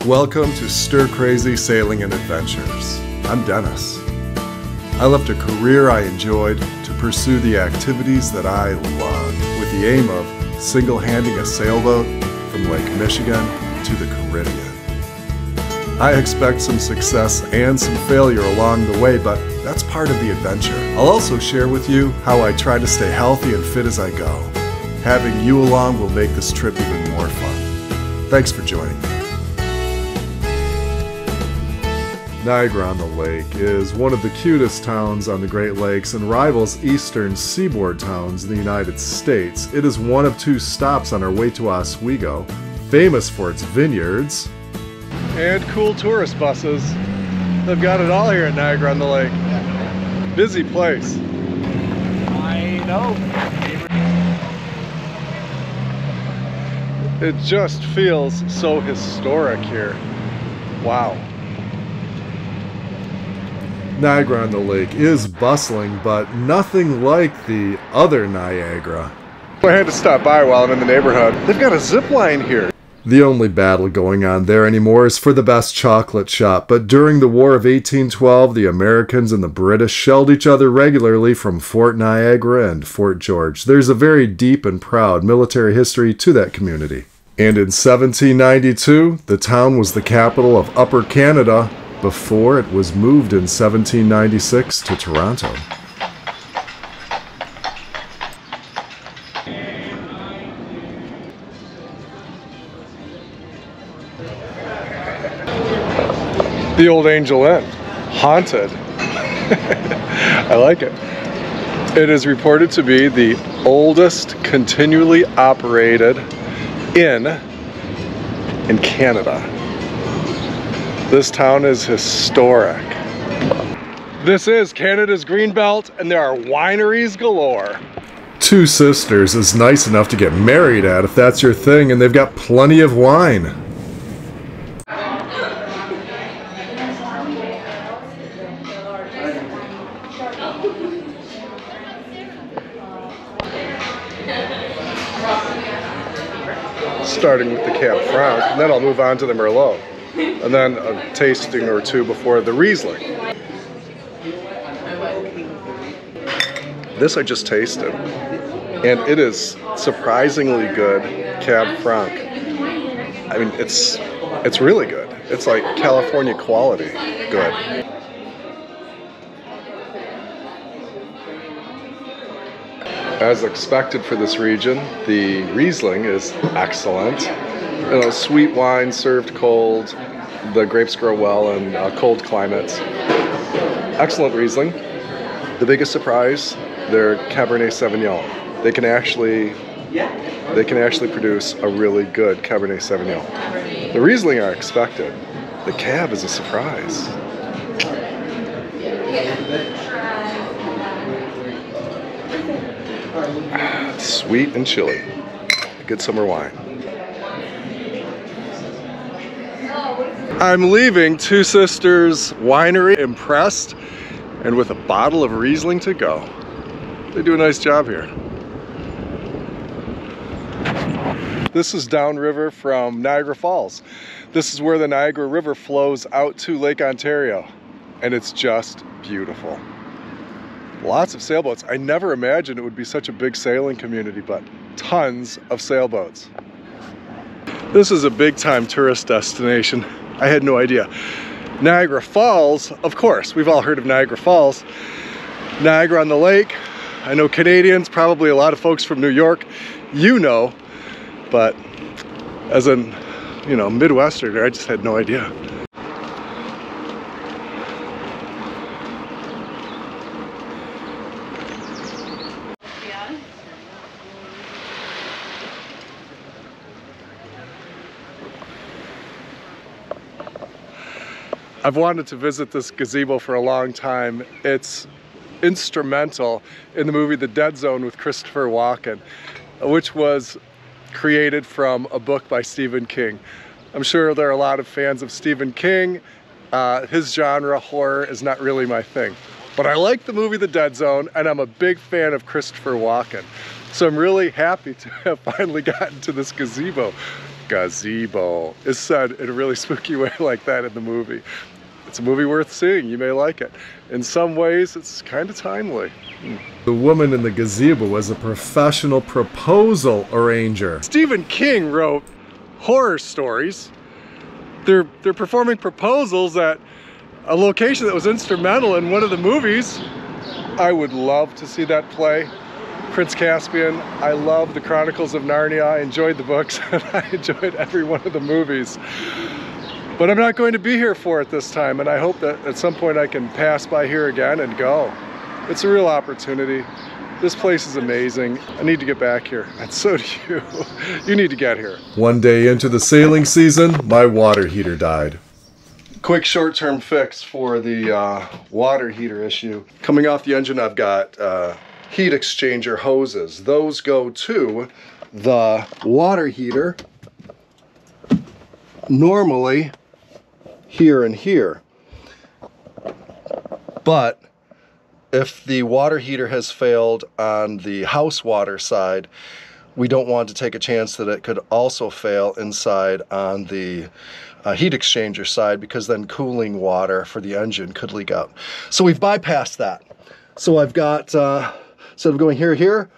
Welcome to Stir Crazy Sailing and Adventures. I'm Dennis. I left a career I enjoyed to pursue the activities that I loved, with the aim of single-handing a sailboat from Lake Michigan to the Caribbean. I expect some success and some failure along the way, but that's part of the adventure. I'll also share with you how I try to stay healthy and fit as I go. Having you along will make this trip even more fun. Thanks for joining me. Niagara-on-the-Lake is one of the cutest towns on the Great Lakes and rivals eastern seaboard towns in the United States. It is one of two stops on our way to Oswego, famous for its vineyards and cool tourist buses. They've got it all here at Niagara-on-the-Lake. Busy place. I know. It just feels so historic here. Wow. Niagara-on-the-Lake is bustling, but nothing like the other Niagara. I had to stop by while I'm in the neighborhood. They've got a zip line here. The only battle going on there anymore is for the best chocolate shop, but during the War of 1812, the Americans and the British shelled each other regularly from Fort Niagara and Fort George. There's a very deep and proud military history to that community. And in 1792, the town was the capital of Upper Canada before it was moved in 1796 to Toronto. The old Angel Inn, haunted. I like it. It is reported to be the oldest continually operated inn in Canada. This town is historic. This is Canada's Greenbelt, and there are wineries galore. Two Sisters is nice enough to get married at if that's your thing, and they've got plenty of wine. Starting with the Cab Franc, and then I'll move on to the Merlot, and then a tasting or two before the Riesling. This I just tasted, and it is surprisingly good Cab Franc. I mean, it's really good. It's like California quality good. As expected for this region, the Riesling is excellent. You know, sweet wine served cold. The grapes grow well in cold climates. Excellent Riesling. The biggest surprise, their Cabernet Sauvignon. They can actually produce a really good Cabernet Sauvignon. The Riesling are expected. The Cab is a surprise. Sweet and chilly. Good summer wine. I'm leaving Two Sisters Winery impressed and with a bottle of Riesling to go. They do a nice job here. This is downriver from Niagara Falls. This is where the Niagara River flows out to Lake Ontario, and it's just beautiful. Lots of sailboats. I never imagined it would be such a big sailing community, but tons of sailboats. This is a big-time tourist destination. I had no idea. Niagara Falls, of course, we've all heard of Niagara Falls. Niagara-on-the-Lake, I know Canadians, probably a lot of folks from New York, you know, but as an, Midwesterner, I just had no idea. I've wanted to visit this gazebo for a long time. It's instrumental in the movie The Dead Zone with Christopher Walken, which was created from a book by Stephen King. I'm sure there are a lot of fans of Stephen King. His genre, horror, is not really my thing. But I like the movie The Dead Zone, and I'm a big fan of Christopher Walken. So I'm really happy to have finally gotten to this gazebo. Gazebo is said in a really spooky way like that in the movie. It's a movie worth seeing. You may like it. In some ways, it's kind of timely. The woman in the gazebo was a professional proposal arranger. Stephen King wrote horror stories. They're performing proposals at a location that was instrumental in one of the movies. I would love to see that play. Prince Caspian. I love the Chronicles of Narnia. I enjoyed the books and I enjoyed every one of the movies. But I'm not going to be here for it this time, and I hope that at some point I can pass by here again and go. It's a real opportunity. This place is amazing. I need to get back here, and so do you. You need to get here. One day into the sailing season, my water heater died. Quick short-term fix for the water heater issue. Coming off the engine, I've got heat exchanger hoses. Those go to the water heater, normally here and here. But if the water heater has failed on the house water side, we don't want to take a chance that it could also fail inside on the heat exchanger side, because then cooling water for the engine could leak out. So we've bypassed that. So I've got, instead of going here,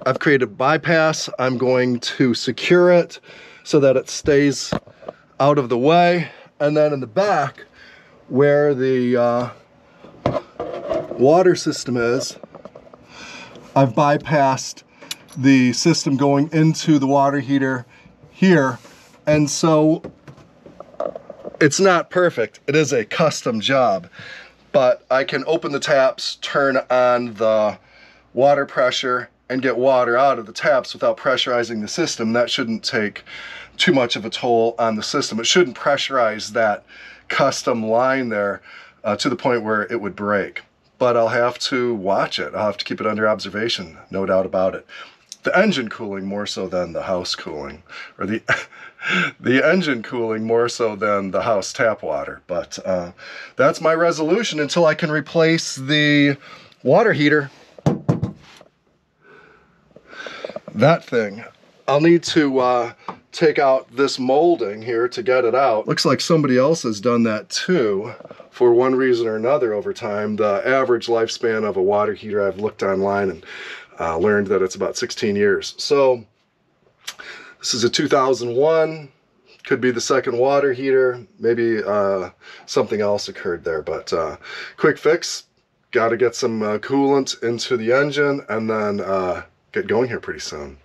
I've created a bypass. I'm going to secure it so that it stays out of the way. And then in the back, where the water system is, I've bypassed the system going into the water heater here. And so it's not perfect. It is a custom job, but I can open the taps, turn on the water pressure, and get water out of the taps without pressurizing the system. That shouldn't take too much of a toll on the system. It shouldn't pressurize that custom line there to the point where it would break. But I'll have to watch it. I'll have to keep it under observation, no doubt about it. The engine cooling more so than the house cooling, or the engine cooling more so than the house tap water. But that's my resolution until I can replace the water heater. That thing. I'll need to take out this molding here to get it out. Looks like somebody else has done that too, for one reason or another over time. The average lifespan of a water heater, I've looked online and learned that it's about 16 years. So this is a 2001, could be the second water heater, maybe something else occurred there, but quick fix, got to get some coolant into the engine and then get going here pretty soon.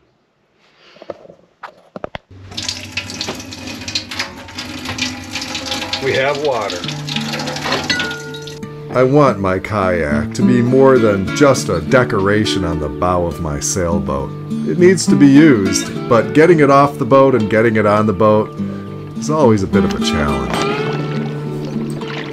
We have water. I want my kayak to be more than just a decoration on the bow of my sailboat. It needs to be used, but getting it off the boat and getting it on the boat is always a bit of a challenge.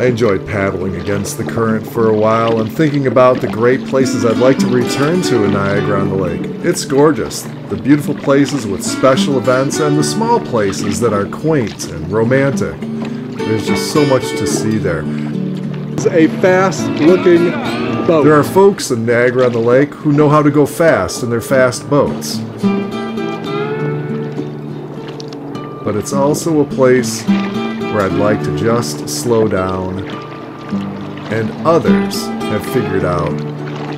I enjoyed paddling against the current for a while and thinking about the great places I'd like to return to in Niagara-on-the-Lake. It's gorgeous, the beautiful places with special events and the small places that are quaint and romantic. There's just so much to see there. It's a fast-looking boat. There are folks in Niagara-on-the-Lake who know how to go fast in their fast boats. But it's also a place where I'd like to just slow down, and others have figured out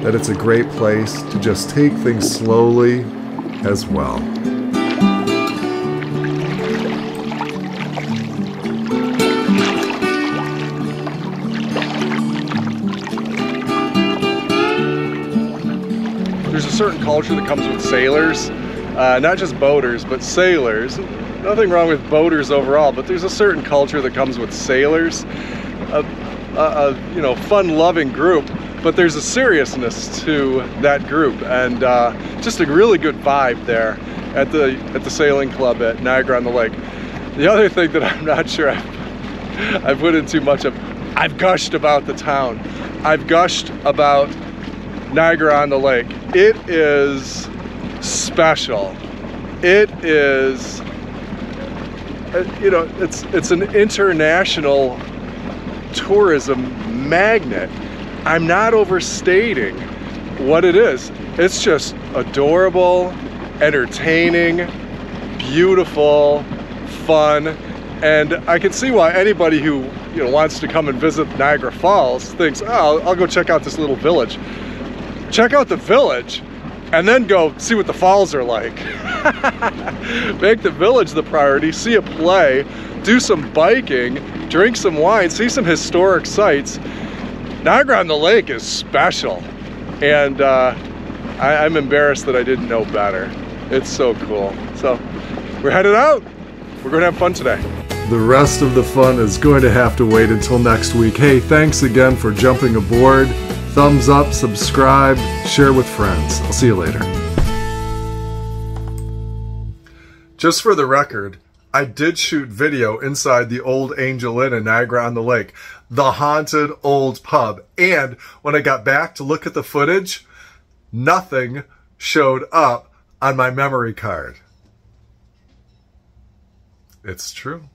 that it's a great place to just take things slowly as well. There's a certain culture that comes with sailors, not just boaters, but sailors. Nothing wrong with boaters overall, but there's a certain culture that comes with sailors, you know, fun-loving group, but there's a seriousness to that group, and just a really good vibe there at the sailing club at Niagara-on-the-Lake. The other thing that I'm not sure I've put in too much of, I've gushed about the town. I've gushed about Niagara-on-the-Lake. It is special. It is, you know, it's an international tourism magnet. I'm not overstating what it is. It's just adorable, entertaining, beautiful, fun, and I can see why anybody who wants to come and visit Niagara Falls thinks, oh, I'll go check out this little village. Check out the village and then go see what the falls are like. Make the village the priority, see a play, do some biking, drink some wine, see some historic sites. Niagara-on-the-Lake is special, and I'm embarrassed that I didn't know better. It's so cool. So we're headed out. We're going to have fun today. The rest of the fun is going to have to wait until next week. Hey, thanks again for jumping aboard. Thumbs up, subscribe, share with friends. I'll see you later. Just for the record, I did shoot video inside the old Angel Inn in Niagara-on-the-Lake, the haunted old pub. And when I got back to look at the footage, nothing showed up on my memory card. It's true.